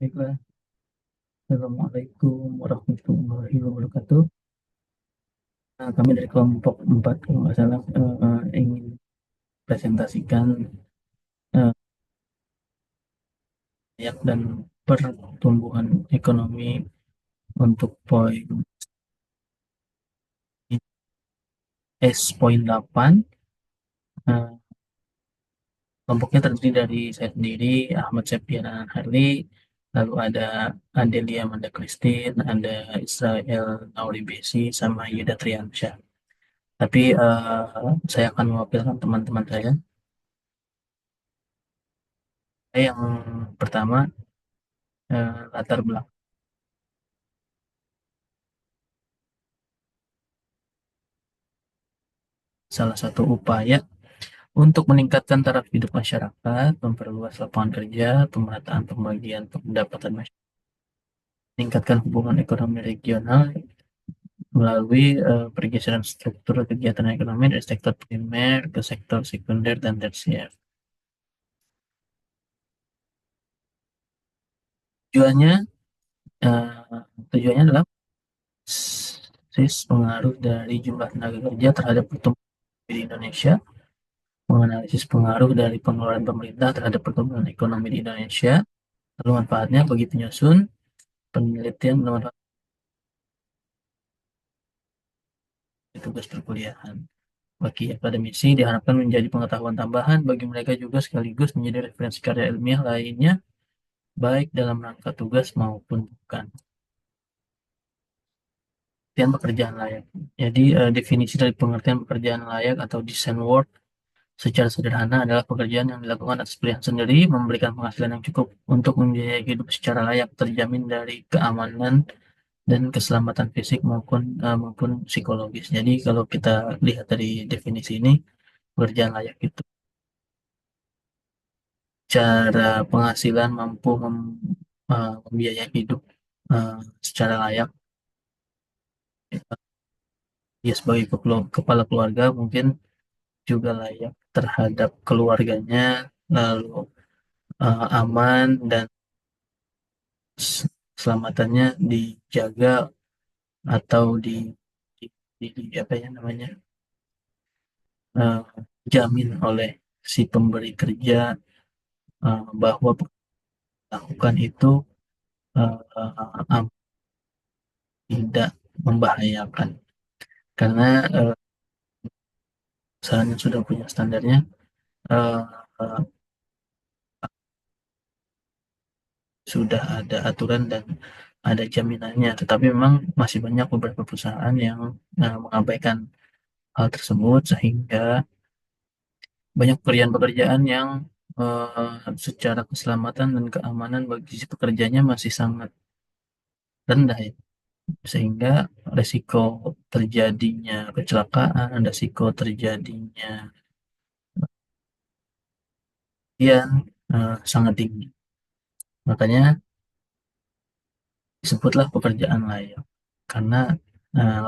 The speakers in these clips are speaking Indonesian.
Baiklah, Assalamualaikum warahmatullahi wabarakatuh. Kami dari kelompok 4 kalau nggak salah ingin presentasikan layak dan pertumbuhan ekonomi untuk poin S.8. Eh, Kelompoknya terdiri dari saya sendiri, Ahmad Septian Harli, lalu ada Adelia Manda Christine, ada Israel Nauri Besi, sama Yuda Triansyah. Tapi saya akan mewakilkan teman-teman saya. Yang pertama, latar belakang salah satu upaya untuk meningkatkan taraf hidup masyarakat, memperluas lapangan kerja, pemerataan pembagian pendapatan masyarakat, meningkatkan hubungan ekonomi regional melalui pergeseran struktur kegiatan ekonomi dari sektor primer ke sektor sekunder dan tersier. Tujuannya, tujuannya adalah pengaruh dari jumlah tenaga kerja terhadap pertumbuhan di Indonesia, menganalisis pengaruh dari pengeluaran pemerintah terhadap pertumbuhan ekonomi di Indonesia, lalu manfaatnya bagi penyusun, penelitian, menemukan tugas perkuliahan. Bagi akademisi diharapkan menjadi pengetahuan tambahan bagi mereka juga sekaligus menjadi referensi karya ilmiah lainnya, baik dalam rangka tugas maupun bukan. Pengertian pekerjaan layak. Jadi definisi dari pengertian pekerjaan layak atau decent work secara sederhana adalah pekerjaan yang dilakukan atas pilihan sendiri, memberikan penghasilan yang cukup untuk membiayai hidup secara layak, terjamin dari keamanan dan keselamatan fisik maupun psikologis. Jadi kalau kita lihat dari definisi ini, pekerjaan layak itu cara penghasilan mampu membiayai hidup eh, secara layak. Dia sebagai kepala keluarga mungkin juga layak terhadap keluarganya, lalu aman dan keselamatannya dijaga atau apa ya namanya, eh, jamin oleh si pemberi kerja, bahwa lakukan itu tidak membahayakan karena perusahaan yang sudah punya standarnya, eh, eh, sudah ada aturan dan ada jaminannya, tetapi memang masih banyak beberapa perusahaan yang mengabaikan hal tersebut sehingga banyak pekerjaan-pekerjaan yang secara keselamatan dan keamanan bagi si pekerjanya masih sangat rendah ya, sehingga resiko terjadinya kecelakaan, resiko terjadinya yang sangat tinggi. Makanya disebutlah pekerjaan layak. Karena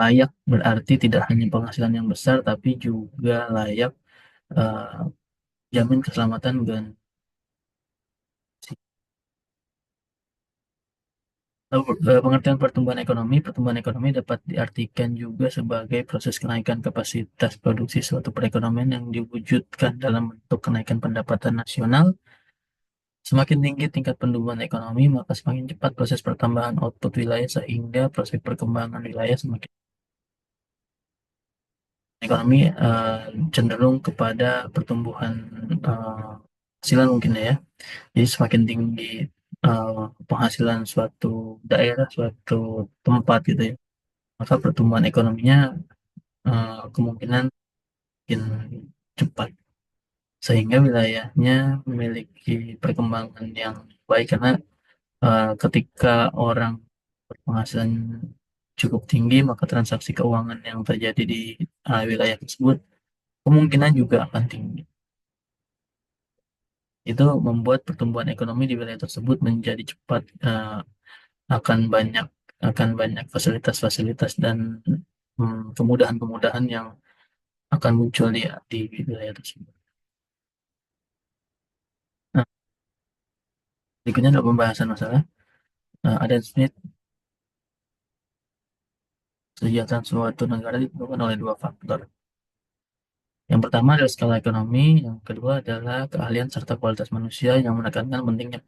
layak berarti tidak hanya penghasilan yang besar, tapi juga layak eh, jamin keselamatan dan pengertian pertumbuhan ekonomi dapat diartikan juga sebagai proses kenaikan kapasitas produksi suatu perekonomian yang diwujudkan dalam bentuk kenaikan pendapatan nasional. Semakin tinggi tingkat pertumbuhan ekonomi, maka semakin cepat proses pertambahan output wilayah sehingga proses perkembangan wilayah semakin ekonomi cenderung kepada pertumbuhan eh, penghasilan mungkin ya. Jadi semakin tinggi eh, penghasilan suatu daerah, suatu tempat gitu ya, maka pertumbuhan ekonominya kemungkinan makin cepat sehingga wilayahnya memiliki perkembangan yang baik karena ketika orang berpenghasilan cukup tinggi maka transaksi keuangan yang terjadi di wilayah tersebut kemungkinan juga akan tinggi. Itu membuat pertumbuhan ekonomi di wilayah tersebut menjadi cepat, akan banyak akan banyak fasilitas-fasilitas dan kemudahan-kemudahan yang akan muncul di wilayah tersebut. Nah, berikutnya adalah pembahasan masalah. Adam Smith, kesejahteraan suatu negara ditentukan oleh dua faktor. Yang pertama adalah skala ekonomi, yang kedua adalah keahlian serta kualitas manusia yang menekankan pentingnya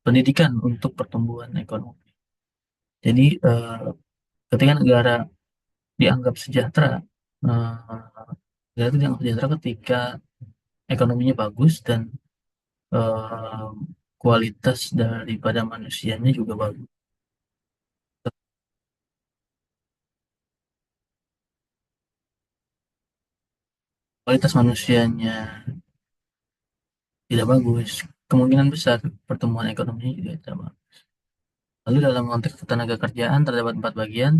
pendidikan untuk pertumbuhan ekonomi. Jadi, ketika negara dianggap sejahtera, negara itu dianggap sejahtera ketika ekonominya bagus dan eh, kualitas daripada manusianya juga bagus. Kualitas manusianya tidak bagus, kemungkinan besar pertumbuhan ekonominya juga tidak bagus. Lalu dalam konteks ketenaga kerjaan terdapat empat bagian.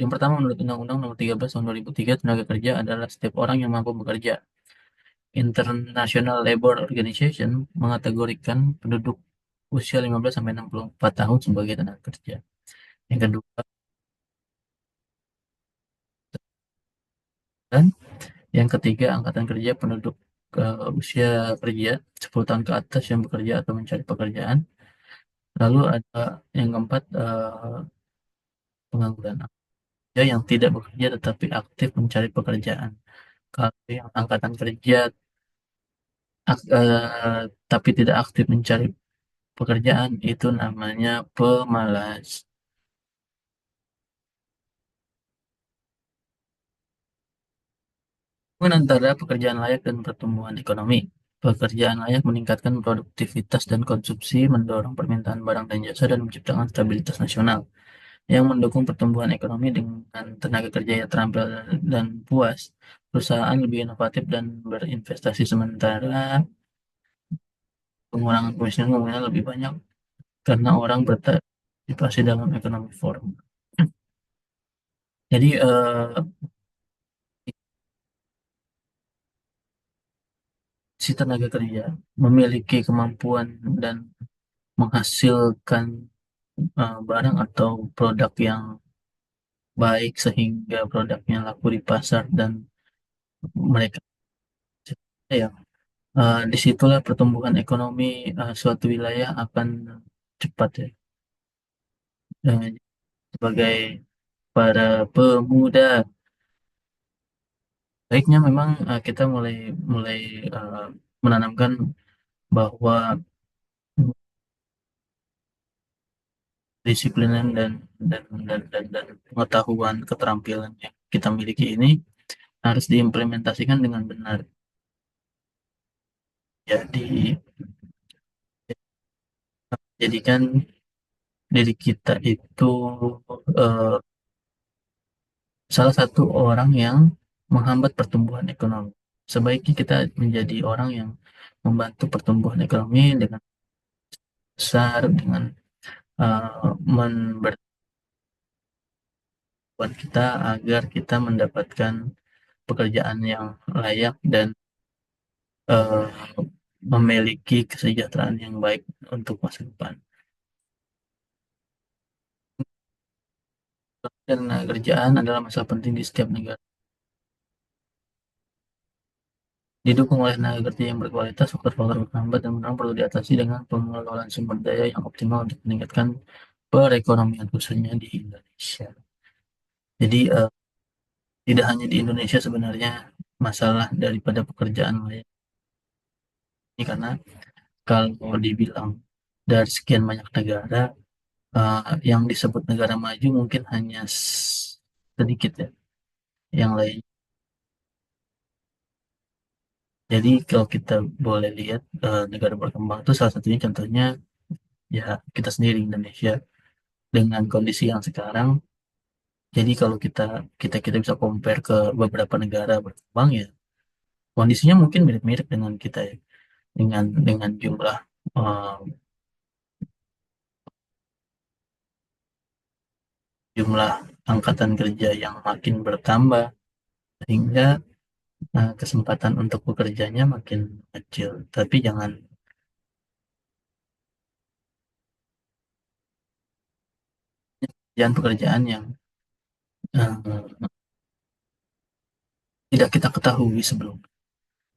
Yang pertama menurut Undang-Undang Nomor 13 Tahun 2003, tenaga kerja adalah setiap orang yang mampu bekerja. International Labour Organization mengategorikan penduduk usia 15 sampai 64 tahun sebagai tenaga kerja. Yang kedua, dan yang ketiga angkatan kerja penduduk usia kerja 10 tahun ke atas yang bekerja atau mencari pekerjaan. Lalu ada yang keempat, pengangguran kerja yang tidak bekerja tetapi aktif mencari pekerjaan. Kalau yang angkatan kerja tapi tidak aktif mencari pekerjaan itu namanya pemalas. Hubungan antara pekerjaan layak dan pertumbuhan ekonomi. Pekerjaan layak meningkatkan produktivitas dan konsumsi, mendorong permintaan barang dan jasa, dan menciptakan stabilitas nasional yang mendukung pertumbuhan ekonomi. Dengan tenaga kerja yang terampil dan puas. Perusahaan lebih inovatif dan berinvestasi, sementara pengurangan kemiskinan kemungkinan lebih banyak karena orang berpartisipasi dalam ekonomi formal. Jadi, si tenaga kerja memiliki kemampuan dan menghasilkan barang atau produk yang baik sehingga produknya laku di pasar dan mereka, ya, disitulah pertumbuhan ekonomi suatu wilayah akan cepat, ya. Sebagai para pemuda, baiknya memang kita mulai mulai eh, menanamkan bahwa disiplinan dan pengetahuan keterampilan yang kita miliki ini harus diimplementasikan dengan benar. Jadi, jadikan diri kita itu eh, salah satu orang yang menghambat pertumbuhan ekonomi. Sebaiknya kita menjadi orang yang membantu pertumbuhan ekonomi dengan besar, dengan memberikan kita agar kita mendapatkan pekerjaan yang layak dan eh, memiliki kesejahteraan yang baik untuk masa depan. Dan kerjaan adalah masalah penting di setiap negara. Didukung oleh tenaga kerja yang berkualitas, faktor-faktor penghambat dan menang perlu diatasi dengan pengelolaan sumber daya yang optimal untuk meningkatkan perekonomian khususnya di Indonesia. Jadi, tidak hanya di Indonesia sebenarnya masalah daripada pekerjaan layak ini, karena kalau dibilang dari sekian banyak negara, yang disebut negara maju mungkin hanya sedikit, ya, yang lain. Jadi kalau kita boleh lihat negara berkembang itu salah satunya contohnya ya kita sendiri Indonesia dengan kondisi yang sekarang. Jadi kalau kita kita kita bisa compare ke beberapa negara berkembang, ya kondisinya mungkin mirip-mirip dengan kita, ya, dengan eh, jumlah angkatan kerja yang makin bertambah sehingga kesempatan untuk bekerjanya makin kecil. Tapi jangan pekerjaan yang eh, tidak kita ketahui sebelum.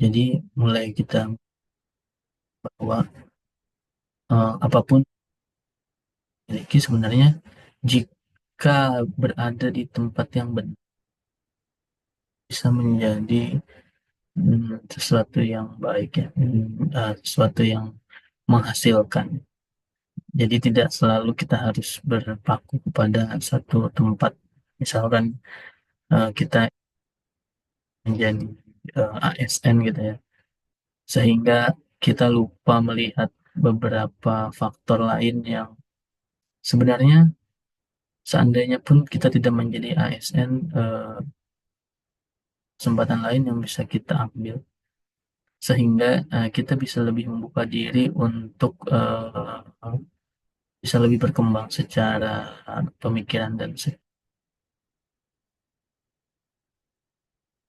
Jadi mulai kita bahwa apapun miliki sebenarnya jika berada di tempat yang benar bisa menjadi sesuatu yang baik ya, sesuatu yang menghasilkan. Jadi tidak selalu kita harus berpaku kepada satu tempat. Misalkan kita menjadi ASN gitu ya, sehingga kita lupa melihat beberapa faktor lain yang sebenarnya seandainya pun kita tidak menjadi ASN, kesempatan lain yang bisa kita ambil sehingga kita bisa lebih membuka diri untuk bisa lebih berkembang secara pemikiran dan sehingga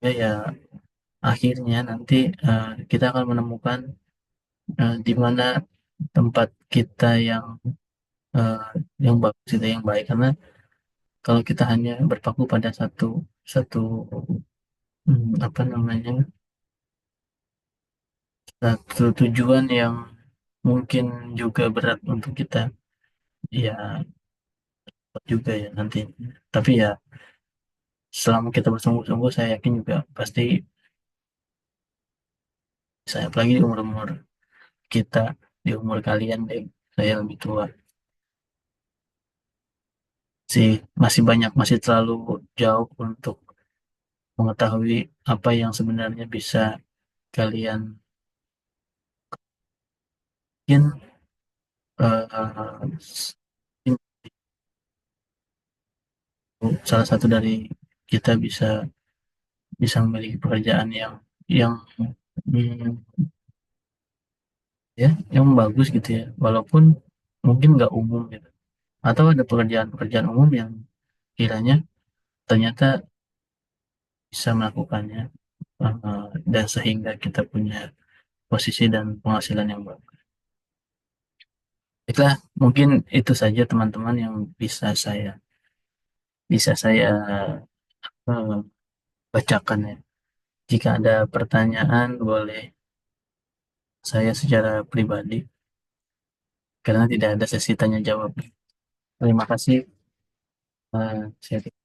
ya akhirnya nanti kita akan menemukan di mana tempat kita eh, yang bagus itu yang baik karena kalau kita hanya berpaku pada satu satu apa namanya satu tujuan yang mungkin juga berat untuk kita ya juga ya nanti tapi ya selama kita bersungguh-sungguh saya yakin juga pasti saya apalagi di umur-umur kita di umur kalian deh saya lebih tua sih masih banyak masih terlalu jauh untuk mengetahui apa yang sebenarnya bisa kalian mungkin salah satu dari kita bisa bisa memiliki pekerjaan yang hmm, ya yang bagus gitu ya walaupun mungkin nggak umum gitu atau ada pekerjaan-pekerjaan umum yang kiranya ternyata bisa melakukannya dan sehingga kita punya posisi dan penghasilan yang bagus. Baiklah, mungkin itu saja teman-teman yang bisa saya eh, bacakan ya. Jika ada pertanyaan boleh saya secara pribadi karena tidak ada sesi tanya jawab. Terima kasih. Saya